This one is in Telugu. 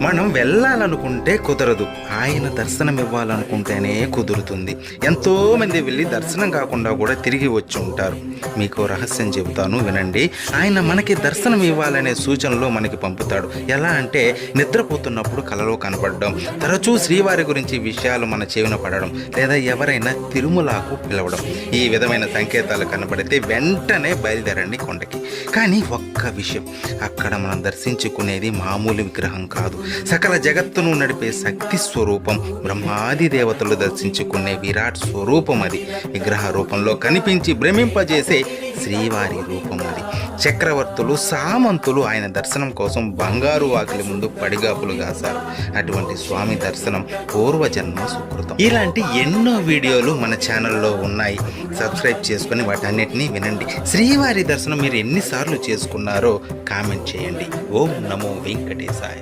మనం వెళ్ళాలనుకుంటే కుదరదు, ఆయన దర్శనం ఇవ్వాలనుకుంటేనే కుదురుతుంది. ఎంతోమంది వెళ్ళి దర్శనం కాకుండా కూడా తిరిగి వచ్చి ఉంటారు. మీకు రహస్యం చెబుతాను, వినండి. ఆయన మనకి దర్శనం ఇవ్వాలనే సూచనలు మనకి పంపుతాడు. ఎలా అంటే నిద్రపోతున్నప్పుడు కలలో కనపడడం, తరచూ శ్రీవారి గురించి విషయాలు మన చెవిన పడడం, లేదా ఎవరైనా తిరుమలకు పిలవడం. ఈ విధమైన సంకేతాలు కనబడితే వెంటనే బయలుదేరండి కొండకి. కానీ ఒక్క విషయం, అక్కడ మనం దర్శించుకునేది మామూలు విగ్రహం కాదు, సకల జగత్తును నడిపే శక్తి స్వరూపం, బ్రహ్మాది దేవతలు దర్శించుకునే విరాట్ స్వరూపం అది. విగ్రహ రూపంలో కనిపించి భ్రమింపజేసే శ్రీవారి రూపం అది. చక్రవర్తులు, సామంతులు ఆయన దర్శనం కోసం బంగారు వాకిలి ముందు పడిగాపులు కాశారు. అటువంటి స్వామి దర్శనం పూర్వజన్మ సుకృతం. ఇలాంటి ఎన్నో వీడియోలు మన ఛానల్లో ఉన్నాయి. సబ్స్క్రైబ్ చేసుకుని వాటన్నిటినీ వినండి. శ్రీవారి దర్శనం మీరు ఎన్నిసార్లు చేసుకున్నారో కామెంట్ చేయండి. ఓం నమో వెంకటేశాయ.